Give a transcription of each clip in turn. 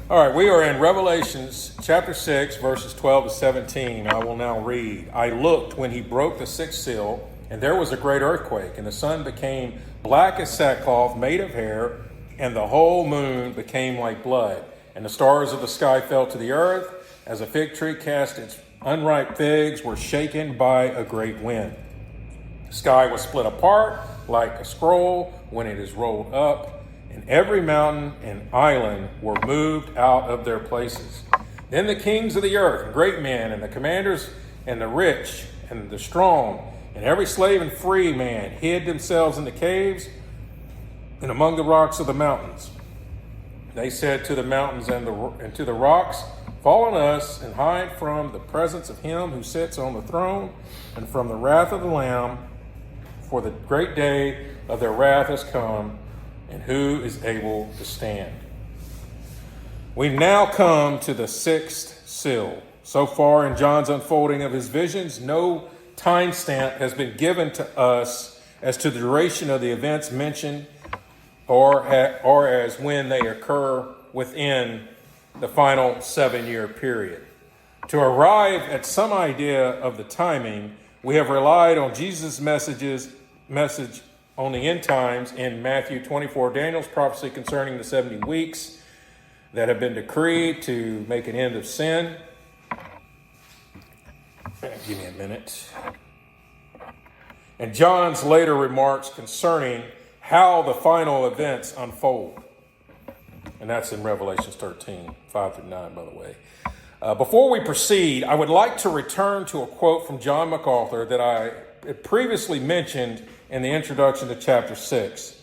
All right, we are in Revelations chapter 6, verses 12 to 17. I will now read. I looked when he broke the sixth seal, and there was a great earthquake, and the sun became black as sackcloth made of hair, and the whole moon became like blood. And the stars of the sky fell to the earth, as a fig tree cast its unripe figs were shaken by a great wind. The sky was split apart like a scroll when it is rolled up, and every mountain and island were moved out of their places. Then the kings of the earth, and great men, and the commanders, and the rich, and the strong, and every slave and free man hid themselves in the caves and among the rocks of the mountains. They said to the mountains and to the rocks, fall on us and hide from the presence of him who sits on the throne and from the wrath of the Lamb, for the great day of their wrath has come, and who is able to stand? We now come to the sixth seal. So far in John's unfolding of his visions, no timestamp has been given to us as to the duration of the events mentioned or as when they occur within the final 7-year period. To arrive at some idea of the timing, we have relied on Jesus' message on the end times in Matthew 24, Daniel's prophecy concerning the 70 weeks that have been decreed to make an end of sin. Give me a minute. And John's later remarks concerning how the final events unfold. And that's in Revelation 13, 5 through 9, by the way. Before we proceed, I would like to return to a quote from John MacArthur that I had previously mentioned in the introduction to chapter 6.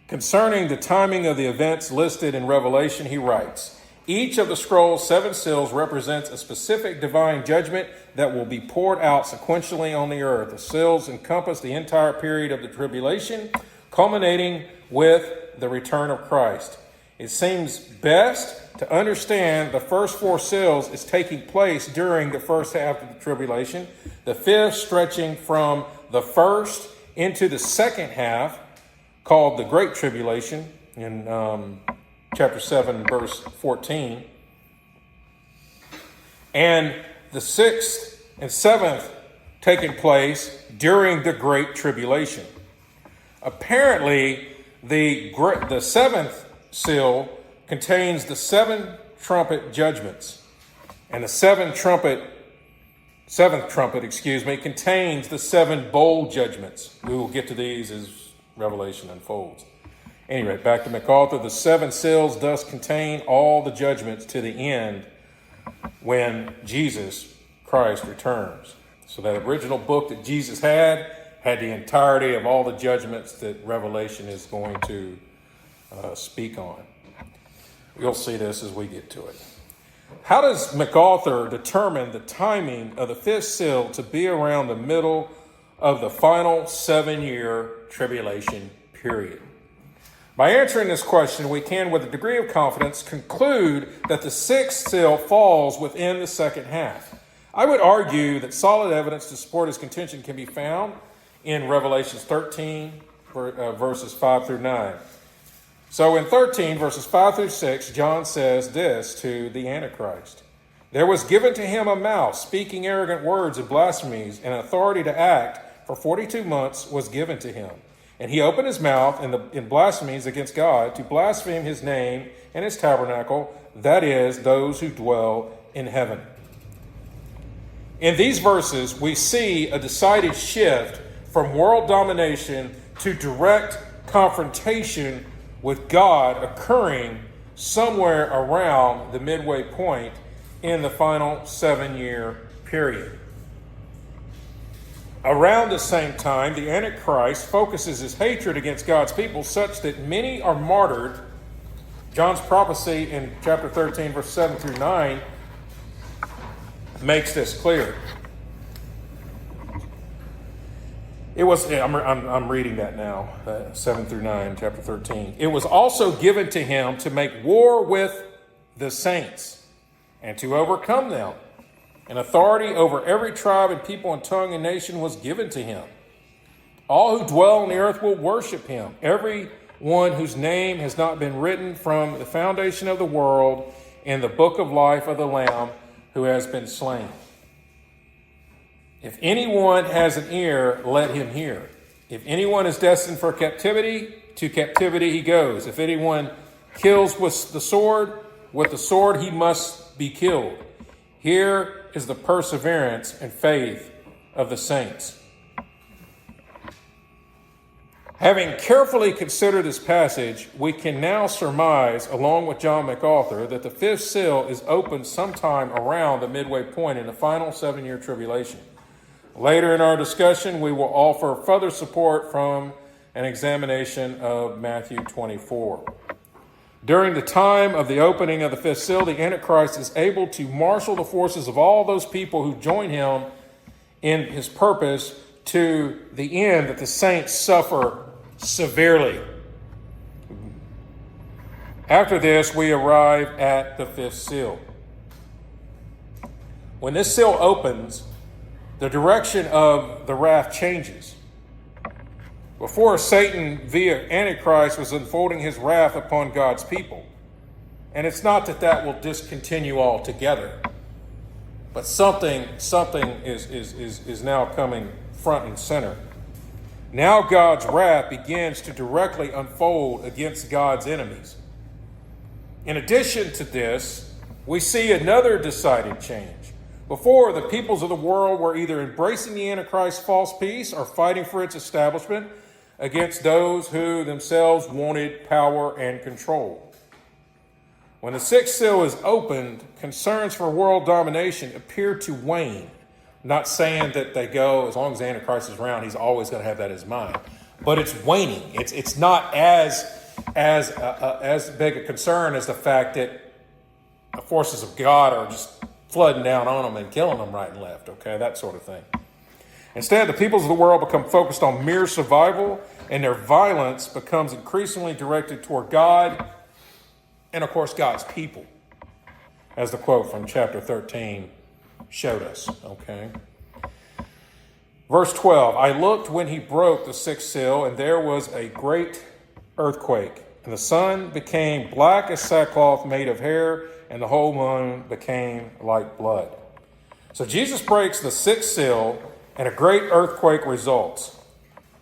Concerning the timing of the events listed in Revelation, he writes, each of the scroll's 7 seals represents a specific divine judgment that will be poured out sequentially on the earth. The seals encompass the entire period of the tribulation, culminating with the return of Christ. It seems best to understand the first 4 seals is taking place during the first half of the tribulation, the 5th stretching from the first into the second half, called the Great Tribulation, in chapter 7, verse 14. And the 6th and 7th taking place during the Great Tribulation. Apparently, the 7th seal contains the 7 trumpet judgments, and the 7th trumpet, contains the 7 bowl judgments. We will get to these as Revelation unfolds. Anyway, back to MacArthur. The 7 seals thus contain all the judgments to the end when Jesus Christ returns. So that original book that Jesus had the entirety of all the judgments that Revelation is going to speak on. You'll see this as we get to it. How does MacArthur determine the timing of the 5th seal to be around the middle of the final 7-year tribulation period? By answering this question, we can, with a degree of confidence, conclude that the 6th seal falls within the second half. I would argue that solid evidence to support his contention can be found in Revelation 13, verses 5 through 9. So in 13, verses 5 through 6, John says this to the Antichrist. There was given to him a mouth, speaking arrogant words and blasphemies, and authority to act for 42 months was given to him. And he opened his mouth in blasphemies against God to blaspheme his name and his tabernacle, that is, those who dwell in heaven. In these verses, we see a decided shift from world domination to direct confrontation with God occurring somewhere around the midway point in the final 7-year period. Around the same time, the Antichrist focuses his hatred against God's people such that many are martyred. John's prophecy in chapter 13, verse 7 through 9 makes this clear. It was, I'm reading that now, 7 through 9, chapter 13. It was also given to him to make war with the saints and to overcome them. And authority over every tribe and people and tongue and nation was given to him. All who dwell on the earth will worship him. Every one whose name has not been written from the foundation of the world in the book of life of the Lamb who has been slain. If anyone has an ear, let him hear. If anyone is destined for captivity, to captivity he goes. If anyone kills with the sword he must be killed. Here is the perseverance and faith of the saints. Having carefully considered this passage, we can now surmise, along with John MacArthur, that the fifth seal is opened sometime around the midway point in the final 7-year tribulation. Later in our discussion, we will offer further support from an examination of Matthew 24. During the time of the opening of the fifth seal, the Antichrist is able to marshal the forces of all those people who join him in his purpose to the end that the saints suffer severely. After this, we arrive at the fifth seal. When this seal opens, the direction of the wrath changes. Before, Satan, via Antichrist, was unfolding his wrath upon God's people. And it's not that will discontinue altogether, but something is now coming front and center. Now God's wrath begins to directly unfold against God's enemies. In addition to this, we see another decided change. Before, the peoples of the world were either embracing the Antichrist's false peace or fighting for its establishment against those who themselves wanted power and control. When the sixth seal is opened, concerns for world domination appear to wane. Not saying that they go, as long as the Antichrist is around, he's always going to have that in his mind. But it's waning. It's not as big a concern as the fact that the forces of God are just flooding down on them and killing them right and left, okay, that sort of thing. Instead, the peoples of the world become focused on mere survival, and their violence becomes increasingly directed toward God and, of course, God's people, as the quote from chapter 13 showed us, okay? Verse 12, I looked when he broke the sixth seal, and there was a great earthquake, and the sun became black as sackcloth made of hair, and the whole moon became like blood. So Jesus breaks the sixth seal, and a great earthquake results.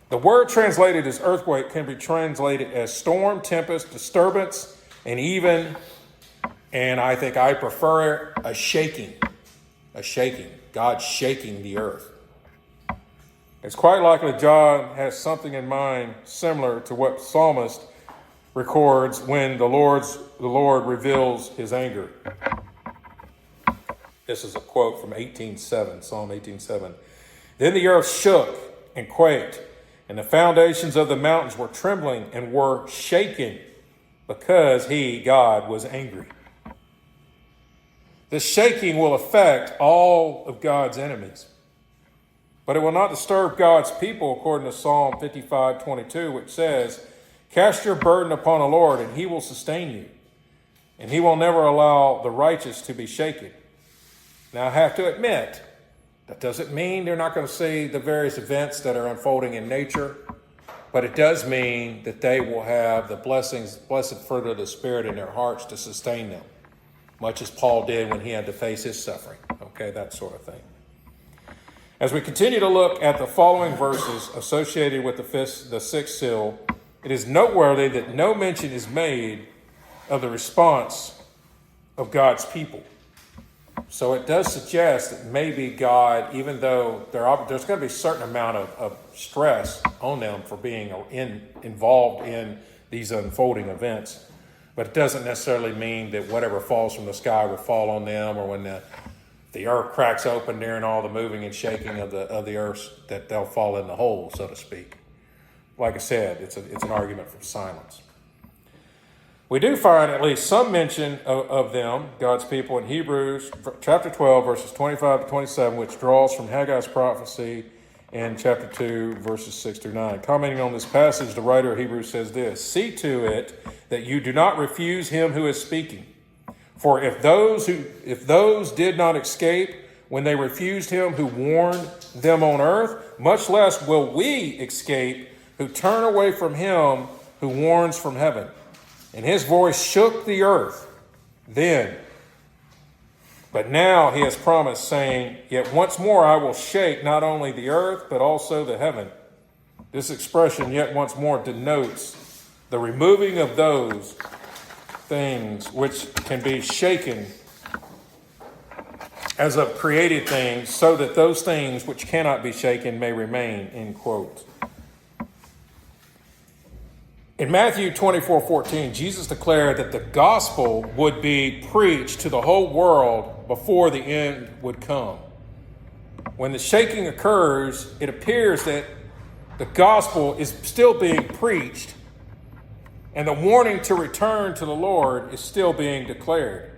The word translated as earthquake can be translated as storm, tempest, disturbance, and even, and I think I prefer it, a shaking. A shaking. God shaking the earth. It's quite likely John has something in mind similar to what the psalmist records when the Lord reveals his anger. This is a quote from Psalm 18:7. Then the earth shook and quaked, and the foundations of the mountains were trembling and were shaken because he, God, was angry. This shaking will affect all of God's enemies, but it will not disturb God's people, according to Psalm 55:22, which says, cast your burden upon the Lord, and he will sustain you, and he will never allow the righteous to be shaken. Now, I have to admit, that doesn't mean they're not going to see the various events that are unfolding in nature, but it does mean that they will have the blessed fruit of the Spirit in their hearts to sustain them, much as Paul did when he had to face his suffering. Okay, that sort of thing. As we continue to look at the following verses associated with the sixth seal, it is noteworthy that no mention is made of the response of God's people. So it does suggest that maybe God, even though there's going to be a certain amount of stress on them for being involved in these unfolding events, but it doesn't necessarily mean that whatever falls from the sky will fall on them, or when the earth cracks open during all the moving and shaking of the earth, that they'll fall in the hole, so to speak. Like I said, it's an argument for silence. We do find at least some mention of them, God's people, in Hebrews chapter 12, verses 25 to 27, which draws from Haggai's prophecy in chapter 2, verses 6 through 9. Commenting on this passage, the writer of Hebrews says this, see to it that you do not refuse him who is speaking. For if those did not escape when they refused him who warned them on earth, much less will we escape who turn away from him who warns from heaven. And his voice shook the earth. Then But now he has promised, saying, "Yet once more I will shake not only the earth, but also the heaven." This expression, "yet once more," denotes the removing of those things which can be shaken as of created things, so that those things which cannot be shaken may remain, end quote. In Matthew 24:14, Jesus declared that the gospel would be preached to the whole world before the end would come. When the shaking occurs, it appears that the gospel is still being preached, and the warning to return to the Lord is still being declared.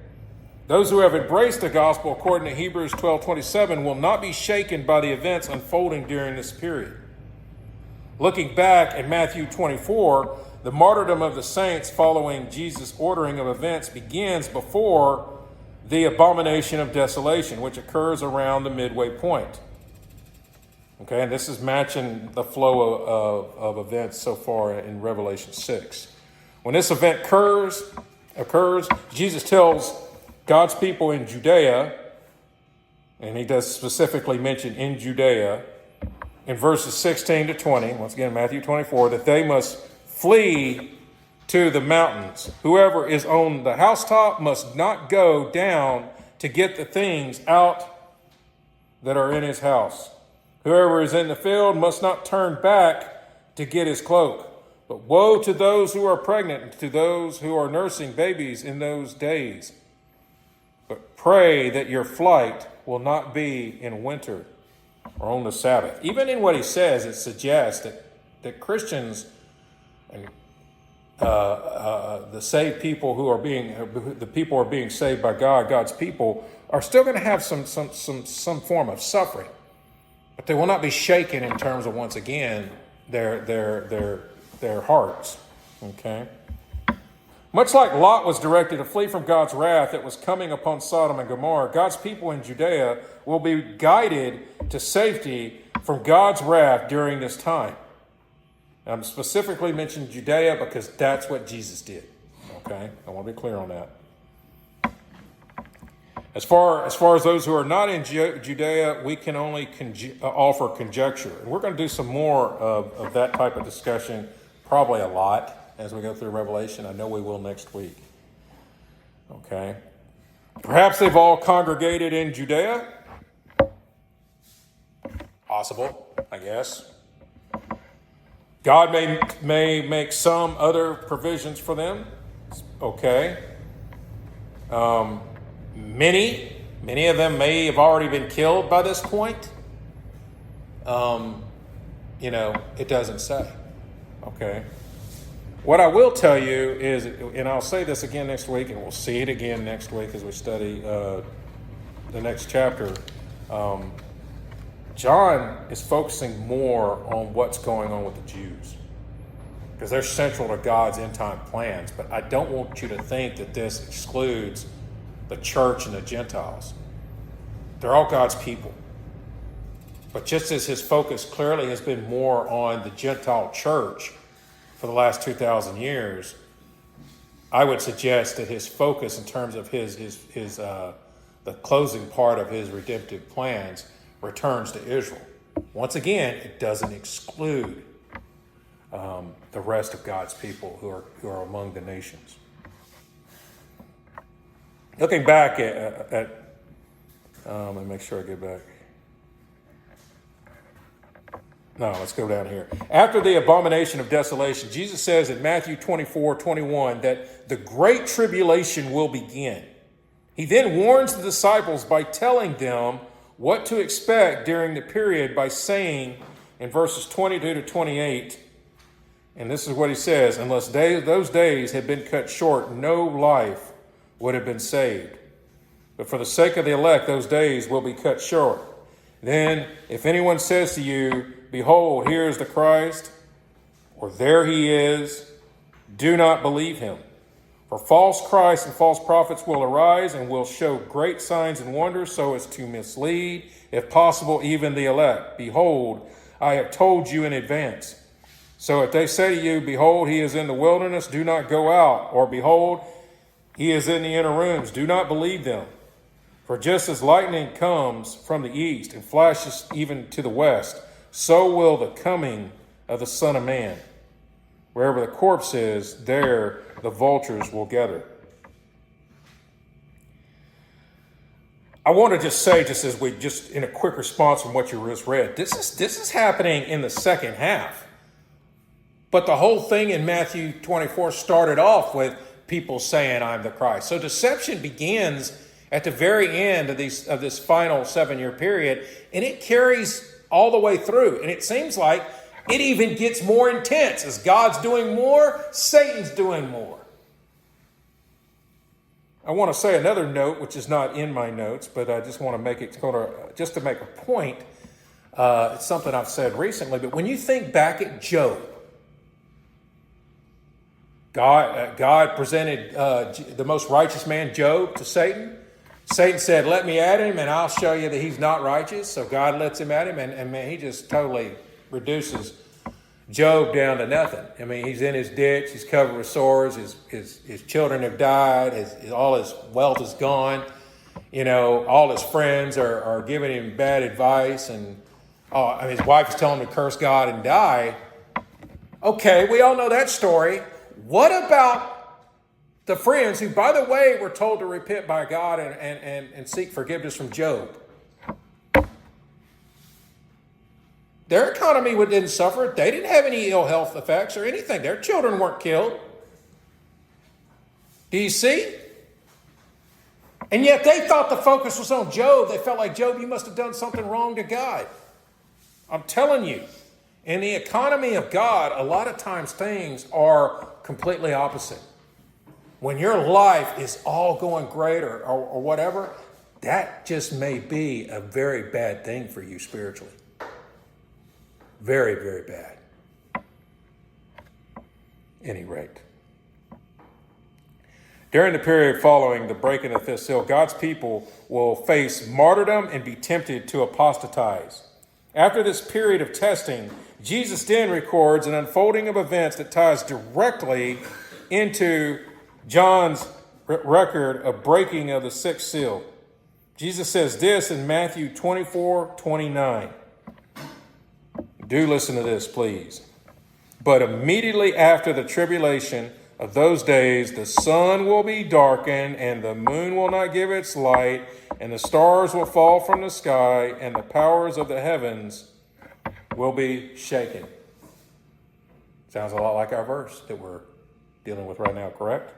Those who have embraced the gospel, according to Hebrews 12:27, will not be shaken by the events unfolding during this period. Looking back at Matthew 24, the martyrdom of the saints following Jesus' ordering of events begins before the abomination of desolation, which occurs around the midway point. Okay, and this is matching the flow of events so far in Revelation 6. When this event occurs, Jesus tells God's people in Judea, and he does specifically mention in Judea, in verses 16 to 20, once again, Matthew 24, that they must flee to the mountains. Whoever is on the housetop must not go down to get the things out that are in his house. Whoever is in the field must not turn back to get his cloak. But woe to those who are pregnant and to those who are nursing babies in those days. But pray that your flight will not be in winter or on the Sabbath. Even in what he says, it suggests that Christians and the saved people the people who are being saved by God, God's people, are still going to have some form of suffering, but they will not be shaken in terms of, once again, their hearts. Okay. Much like Lot was directed to flee from God's wrath that was coming upon Sodom and Gomorrah, God's people in Judea will be guided to safety from God's wrath during this time. I'm specifically mentioning Judea because that's what Jesus did. Okay, I want to be clear on that. As far as those who are not in Judea, we can only offer conjecture. And we're going to do some more of that type of discussion, probably a lot, as we go through Revelation. I know we will next week. Okay. Perhaps they've all congregated in Judea. Possible, I guess. God may make some other provisions for them. Okay. Many of them may have already been killed by this point. It doesn't say. Okay. What I will tell you is, and I'll say this again next week, and we'll see it again next week as we study the next chapter. John is focusing more on what's going on with the Jews, because they're central to God's end-time plans. But I don't want you to think that this excludes the church and the Gentiles. They're all God's people. But just as his focus clearly has been more on the Gentile church for the last 2,000 years, I would suggest that his focus in terms of the closing part of his redemptive plans returns to Israel. Once again, it doesn't exclude the rest of God's people who are among the nations. Looking back at let me make sure I get back. No, let's go down here. After the abomination of desolation, Jesus says in Matthew 24:21 that the great tribulation will begin. He then warns the disciples by telling them what to expect during the period by saying in verses 22 to 28, and this is what he says: unless those days had been cut short, no life would have been saved. But for the sake of the elect, those days will be cut short. Then, if anyone says to you, behold, here is the Christ, or there he is, do not believe him. For false Christs and false prophets will arise and will show great signs and wonders so as to mislead, if possible, even the elect. Behold, I have told you in advance. So if they say to you, behold, he is in the wilderness, do not go out. Or behold, he is in the inner rooms, do not believe them. For just as lightning comes from the east and flashes even to the west, so will the coming of the Son of Man. Wherever the corpse is, there the vultures will gather. I want to just say, just in a quick response from what you just read, this is happening in the second half. But the whole thing in Matthew 24 started off with people saying, "I'm the Christ." So deception begins at the very end of this final 7-year period, and it carries all the way through. And it seems like it even gets more intense. As God's doing more, Satan's doing more. I want to say another note, which is not in my notes, but I just want to make it just to make a point. It's something I've said recently, but when you think back at Job, God presented the most righteous man, Job, to Satan. Satan said, "Let me at him, and I'll show you that he's not righteous." So God lets him at him, and man, he just totally reduces Job down to nothing. I mean, he's in his ditch. He's covered with sores. His children have died. All his wealth is gone. You know, all his friends are giving him bad advice, and his wife is telling him to curse God and die. Okay, we all know that story. What about the friends who, by the way, were told to repent by God and seek forgiveness from Job? Their economy didn't suffer. They didn't have any ill health effects or anything. Their children weren't killed. Do you see? And yet they thought the focus was on Job. They felt like, "Job, you must have done something wrong to God." I'm telling you, in the economy of God, a lot of times things are completely opposite. When your life is all going great or whatever, that just may be a very bad thing for you spiritually. Very, very bad. Any rate. During the period following the breaking of the fifth seal, God's people will face martyrdom and be tempted to apostatize. After this period of testing, Jesus then records an unfolding of events that ties directly into John's record of breaking of the sixth seal. Jesus says this in Matthew 24:29. Do listen to this, please. "But immediately after the tribulation of those days, the sun will be darkened, and the moon will not give its light, and the stars will fall from the sky, and the powers of the heavens will be shaken." Sounds a lot like our verse that we're dealing with right now, correct?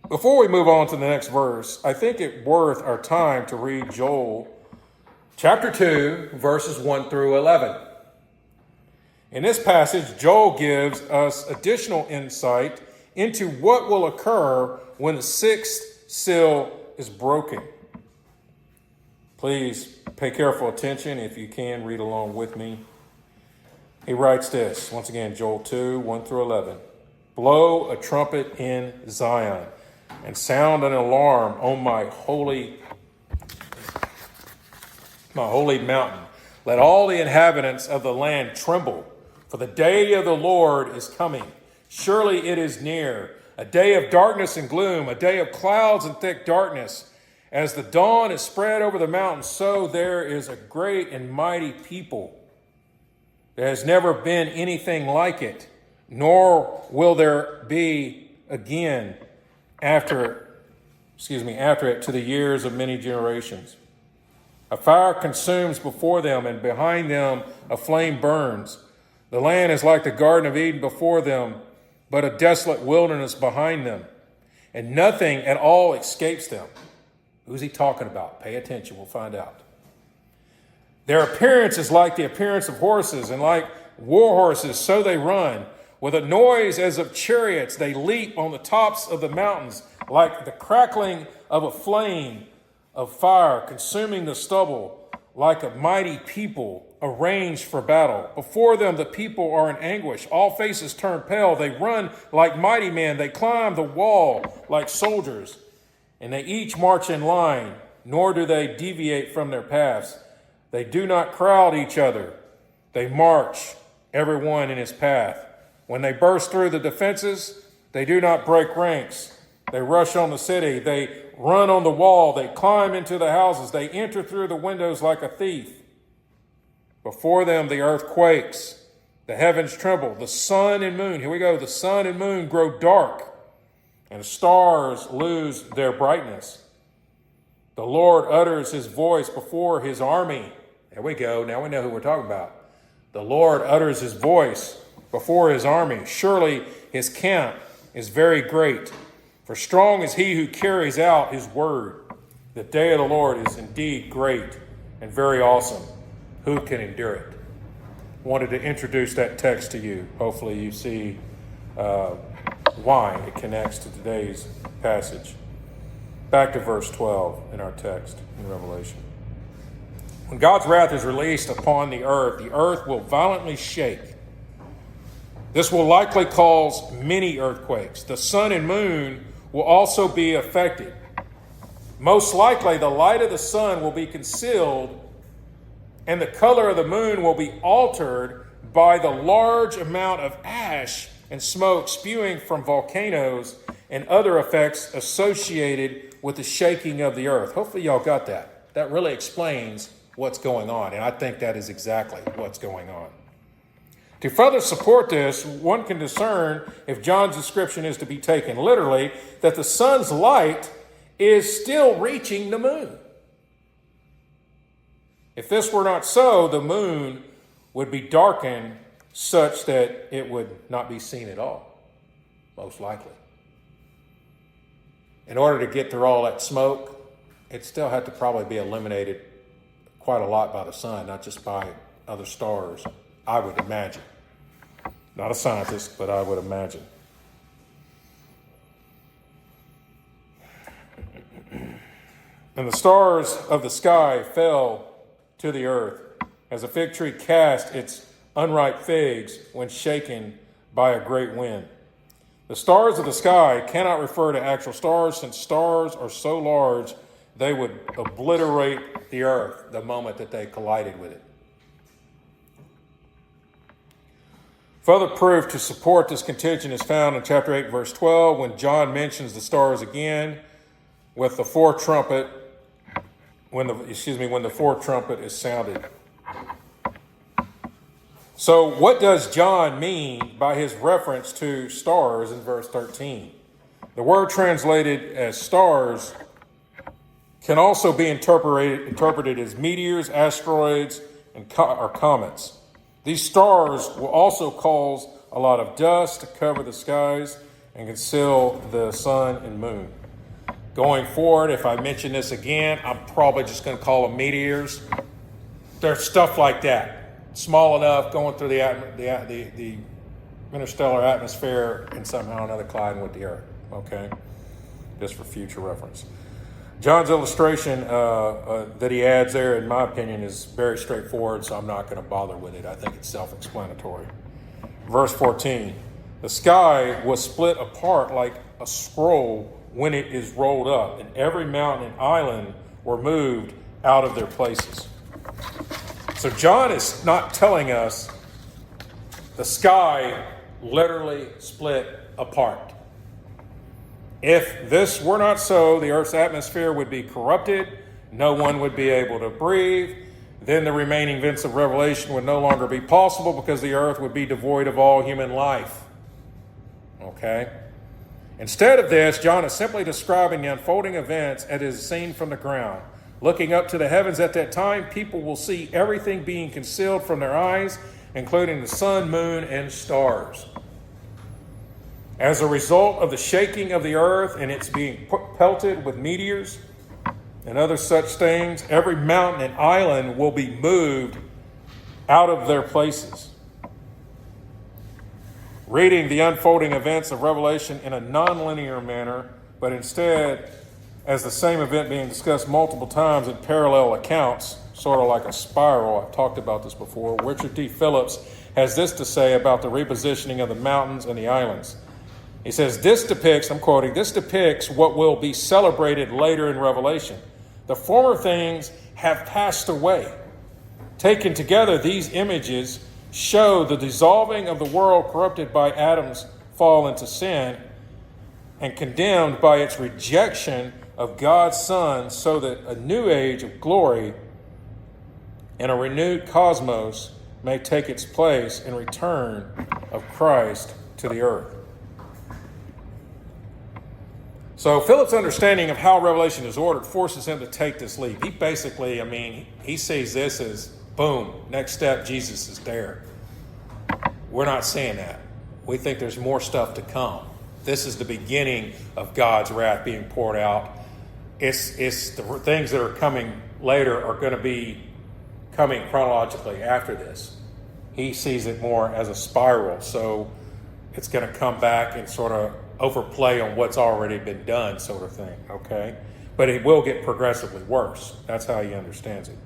Before we move on to the next verse, I think it worth our time to read Joel chapter 2, verses 1 through 11. In this passage, Joel gives us additional insight into what will occur when the sixth seal is broken. Please pay careful attention. If you can, read along with me. He writes this, once again, Joel 2, 1 through 11. "Blow a trumpet in Zion, and sound an alarm on my holy mountain. Let all the inhabitants of the land tremble, for the day of the Lord is coming. Surely it is near, a day of darkness and gloom, a day of clouds and thick darkness. As the dawn is spread over the mountains, so there is a great and mighty people. There has never been anything like it, nor will there be again after it to the years of many generations. A fire consumes before them, and behind them a flame burns. The land is like the Garden of Eden before them, but a desolate wilderness behind them, and nothing at all escapes them." Who's he talking about? Pay attention, we'll find out. "Their appearance is like the appearance of horses, and like war horses, so they run. With a noise as of chariots, they leap on the tops of the mountains, like the crackling of a flame of fire, consuming the stubble, like a mighty people arranged for battle. Before them, the people are in anguish. All faces turn pale. They run like mighty men. They climb the wall like soldiers, and they each march in line, nor do they deviate from their paths. They do not crowd each other. They march, everyone in his path. When they burst through the defenses, they do not break ranks. They rush on the city. They run on the wall. They climb into the houses. They enter through the windows like a thief. Before them, the earth quakes. The heavens tremble. The sun and moon, here we go, the sun and moon grow dark, and the stars lose their brightness. The Lord utters his voice before his army. There we go. Now we know who we're talking about. The Lord utters his voice before his army. Surely his camp is very great. For strong is he who carries out his word. The day of the Lord is indeed great and very awesome. Who can endure it? Wanted to introduce that text to you. Hopefully you see why it connects to today's passage. Back to verse 12 in our text in Revelation. When God's wrath is released upon the earth will violently shake. This will likely cause many earthquakes. The sun and moon will also be affected. Most likely, the light of the sun will be concealed, and the color of the moon will be altered by the large amount of ash and smoke spewing from volcanoes and other effects associated with the shaking of the earth. Hopefully y'all got that. That really explains what's going on, and I think that is exactly what's going on. To further support this, one can discern, if John's description is to be taken literally, that the sun's light is still reaching the moon. If this were not so, the moon would be darkened such that it would not be seen at all, most likely. In order to get through all that smoke, it still had to probably be eliminated quite a lot by the sun, not just by other stars, I would imagine. Not a scientist, but I would imagine. And the stars of the sky fell to the earth, as a fig tree cast its unripe figs when shaken by a great wind. The stars of the sky cannot refer to actual stars, since stars are so large they would obliterate the earth the moment that they collided with it. Further proof to support this contention is found in chapter 8, verse 12, when John mentions the stars again with the fourth trumpet, when the fourth trumpet is sounded. So what does John mean by his reference to stars in verse 13? The word translated as stars can also be interpreted as meteors, asteroids, or comets. These stars will also cause a lot of dust to cover the skies and conceal the sun and moon. Going forward, if I mention this again, I'm probably just going to call them meteors. They're stuff like that, small enough, going through the interstellar atmosphere and somehow or another colliding with the Earth. Okay, just for future reference. John's illustration that he adds there, in my opinion, is very straightforward, so I'm not going to bother with it. I think it's self-explanatory. Verse 14, the sky was split apart like a scroll when it is rolled up, and every mountain and island were moved out of their places. So John is not telling us the sky literally split apart. If this were not so, the earth's atmosphere would be corrupted, no one would be able to breathe, then the remaining events of Revelation would no longer be possible because the earth would be devoid of all human life. Okay? Instead of this, John is simply describing the unfolding events as it is seen from the ground. Looking up to the heavens at that time, people will see everything being concealed from their eyes, including the sun, moon, and stars. As a result of the shaking of the earth and its being pelted with meteors and other such things, every mountain and island will be moved out of their places. Reading the unfolding events of Revelation in a nonlinear manner, but instead as the same event being discussed multiple times in parallel accounts, sort of like a spiral. I've talked about this before. Richard D. Phillips has this to say about the repositioning of the mountains and the islands. He says, this depicts, I'm quoting, this depicts what will be celebrated later in Revelation. The former things have passed away. Taken together, these images show the dissolving of the world corrupted by Adam's fall into sin, and condemned by its rejection of God's Son, so that a new age of glory and a renewed cosmos may take its place in return of Christ to the earth. So Philip's understanding of how Revelation is ordered forces him to take this leap. He basically, he sees this as, boom, next step, Jesus is there. We're not seeing that. We think there's more stuff to come. This is the beginning of God's wrath being poured out. It's the things that are coming later are going to be coming chronologically after this. He sees it more as a spiral, so it's going to come back and sort of overplay on what's already been done, sort of thing, okay? But it will get progressively worse. That's how he understands it.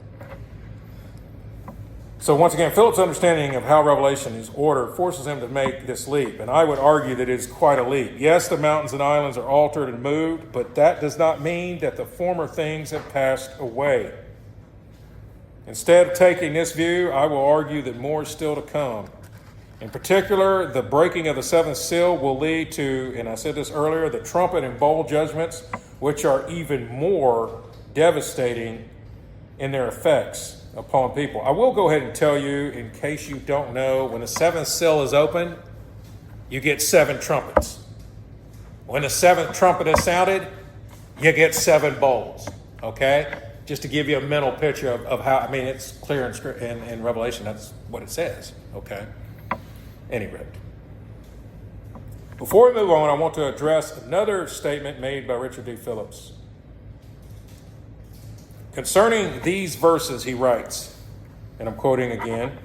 So once again, Philip's understanding of how Revelation is ordered forces him to make this leap, and I would argue that it is quite a leap. Yes, the mountains and islands are altered and moved, but that does not mean that the former things have passed away. Instead of taking this view, I will argue that more is still to come. In particular, the breaking of the seventh seal will lead to, and I said this earlier, the trumpet and bowl judgments, which are even more devastating in their effects upon people. I will go ahead and tell you, in case you don't know, when the seventh seal is open, you get 7 trumpets. When the seventh trumpet is sounded, you get 7 bowls, okay? Just to give you a mental picture of how, it's clear in Revelation, that's what it says, okay? Any rate. Before we move on, I want to address another statement made by Richard D. Phillips. Concerning these verses, he writes, and I'm quoting again,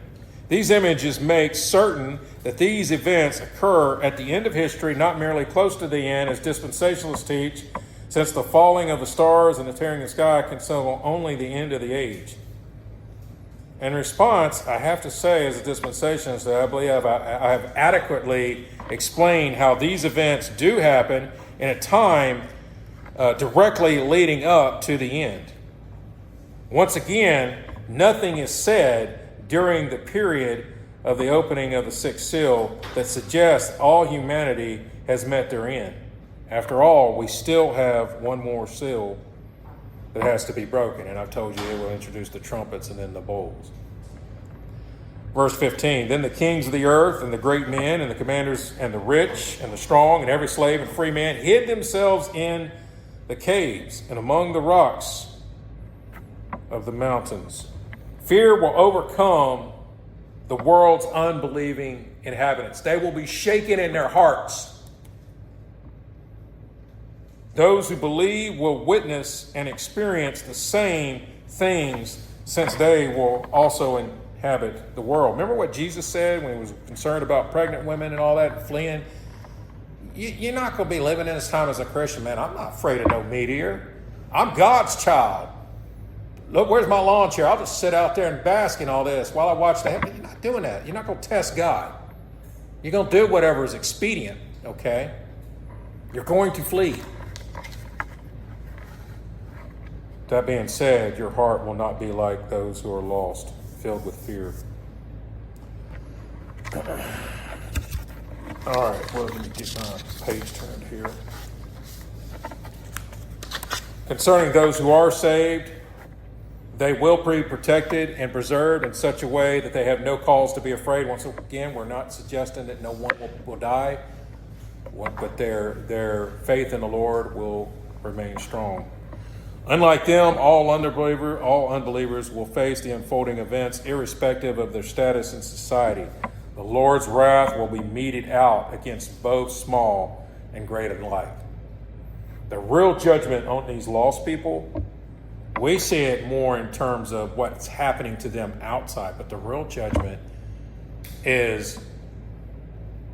"These images make certain that these events occur at the end of history, not merely close to the end, as dispensationalists teach, since the falling of the stars and the tearing of the sky can signal only the end of the age." In response, I have to say, as a dispensationalist, that I believe I have adequately explained how these events do happen in a time directly leading up to the end. Once again, nothing is said during the period of the opening of the sixth seal that suggests all humanity has met their end. After all, we still have one more seal that has to be broken. And I've told you it will introduce the trumpets and then the bowls. Verse 15, "Then the kings of the earth and the great men and the commanders and the rich and the strong and every slave and free man hid themselves in the caves and among the rocks of the mountains. Fear will overcome the world's unbelieving inhabitants. They will be shaken in their hearts. Those who believe will witness and experience the same things, since they will also inhabit the world." Remember what Jesus said when he was concerned about pregnant women and all that and fleeing? You're not going to be living in this time as a Christian, man. I'm not afraid of no meteor. I'm God's child. Look, where's my lawn chair? I'll just sit out there and bask in all this while I watch the heaven. You're not doing that. You're not going to test God. You're going to do whatever is expedient, okay? You're going to flee. That being said, your heart will not be like those who are lost, filled with fear. All right, well, let me get my page turned here. Concerning those who are saved, they will be protected and preserved in such a way that they have no cause to be afraid. Once again, we're not suggesting that no one will die, but their faith in the Lord will remain strong. Unlike them, all unbelievers will face the unfolding events irrespective of their status in society. The Lord's wrath will be meted out against both small and great alike. The real judgment on these lost people, we see it more in terms of what's happening to them outside, but the real judgment is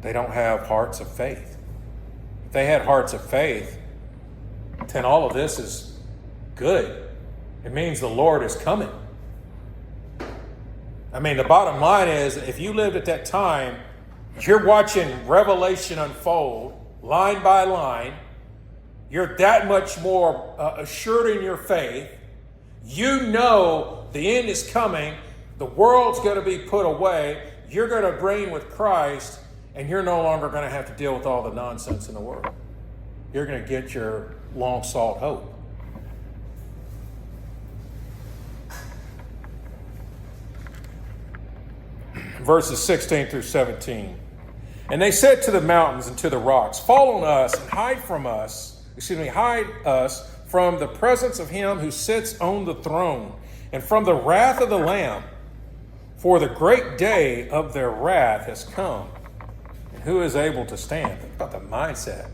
they don't have hearts of faith. If they had hearts of faith, then all of this is good. It means the Lord is coming. The bottom line is, if you lived at that time, you're watching Revelation unfold line by line. You're that much more assured in your faith. You know the end is coming. The world's going to be put away. You're going to reign with Christ, and you're no longer going to have to deal with all the nonsense in the world. you're going to get your long sought hope. Verses 16 through 17. And they said to the mountains and to the rocks, fall on us and hide us from the presence of him who sits on the throne and from the wrath of the Lamb. For the great day of their wrath has come. And who is able to stand? Think about the mindset.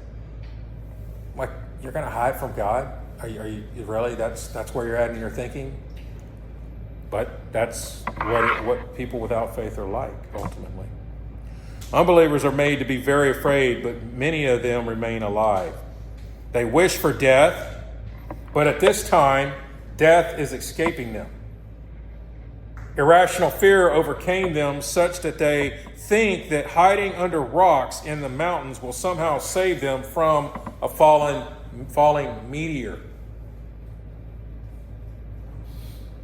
Like, you're going to hide from God? Are you really? That's where you're at in your thinking? But that's what people without faith are like, ultimately. Unbelievers are made to be very afraid, but many of them remain alive. They wish for death, but at this time, death is escaping them. Irrational fear overcame them such that they think that hiding under rocks in the mountains will somehow save them from a falling meteor.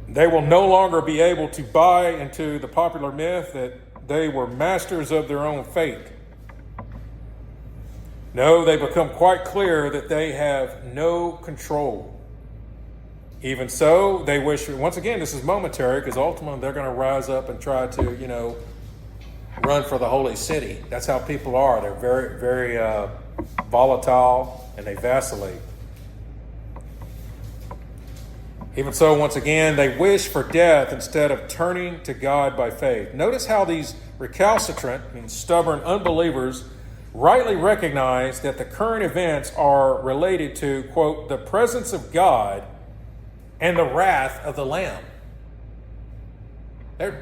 They will no longer be able to buy into the popular myth that they were masters of their own fate. No, they become quite clear that they have no control. Even so, they wish, once again, this is momentary, because ultimately they're going to rise up and try to, run for the holy city. That's how people are. They're very, very volatile, and they vacillate. Even so, once again, they wish for death instead of turning to God by faith. Notice how these recalcitrant and stubborn unbelievers rightly recognize that the current events are related to, quote, the presence of God and the wrath of the Lamb. They're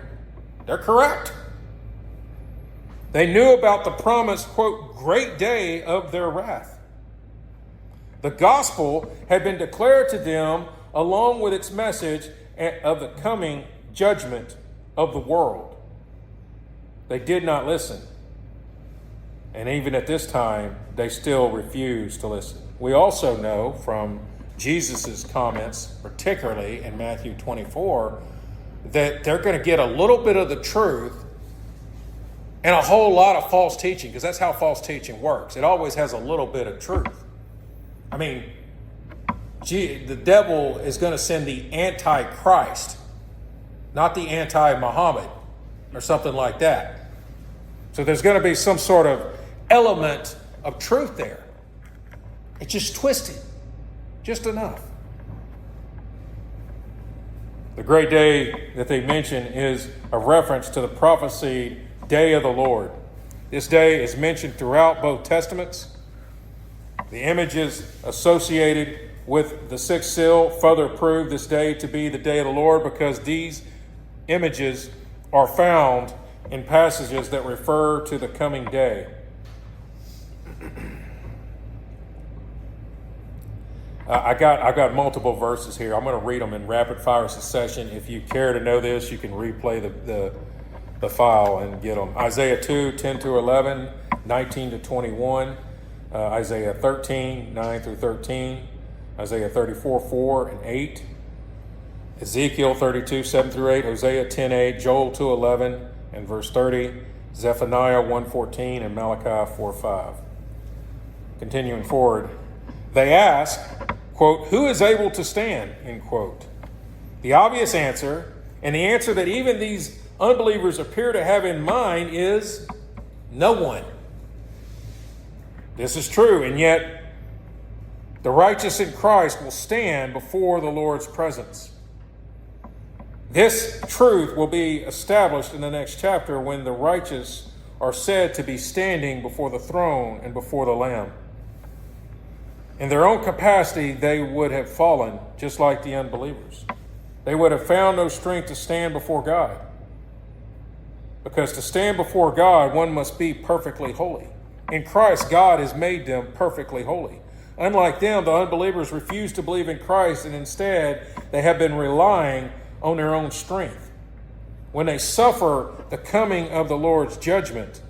correct. They knew about the promised, quote, great day of their wrath. The gospel had been declared to them along with its message of the coming judgment of the world. They did not listen. And even at this time, they still refuse to listen. We also know from Jesus' comments, particularly in Matthew 24, that they're going to get a little bit of the truth and a whole lot of false teaching, because that's how false teaching works. It always has a little bit of truth. I mean, the devil is going to send the Antichrist, not the anti-Muhammad or something like that. So there's going to be some sort of element of truth there. It's just twisted, just enough. The great day that they mention is a reference to the prophesied day of the Lord. This day is mentioned throughout both testaments. The images associated with the sixth seal further prove this day to be the day of the Lord, because these images are found in passages that refer to the coming day. I've got multiple verses here. I'm going to read them in rapid fire succession. If you care to know this, you can replay the file and get them. Isaiah 2, 10 to 11, 19 to 21, Isaiah 13, 9 through 13, Isaiah 34, 4 and 8, Ezekiel 32, 7 through 8, Hosea 10, 8, Joel 2, 11 and verse 30, Zephaniah 1, 14, and Malachi 4, 5. Continuing forward, they ask, quote, who is able to stand, end quote. The obvious answer, and the answer that even these unbelievers appear to have in mind, is no one. This is true, and yet the righteous in Christ will stand before the Lord's presence. This truth will be established in the next chapter when the righteous are said to be standing before the throne and before the Lamb. In their own capacity, they would have fallen just like the unbelievers. They would have found no strength to stand before God. Because to stand before God, one must be perfectly holy. In Christ, God has made them perfectly holy. Unlike them, the unbelievers refuse to believe in Christ, and instead they have been relying on their own strength. When they suffer the coming of the Lord's judgment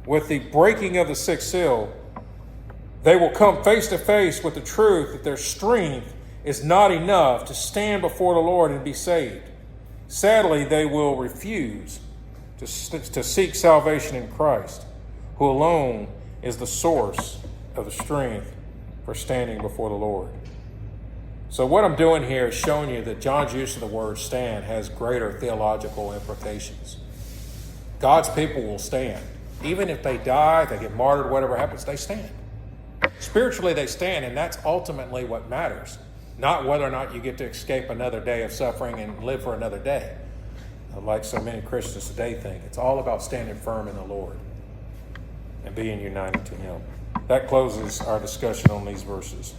with the breaking of the sixth seal, they will come face to face with the truth that their strength is not enough to stand before the Lord and be saved. Sadly, they will refuse to seek salvation in Christ, who alone is the source of the strength for for standing before the Lord. So what I'm doing here is showing you that John's use of the word stand has greater theological implications. God's people will stand. Even if they die, they get martyred, whatever happens, they stand. Spiritually, they stand, and that's ultimately what matters. Not whether or not you get to escape another day of suffering and live for another day. Like so many Christians today think. It's all about standing firm in the Lord and being united to Him. That closes our discussion on these verses.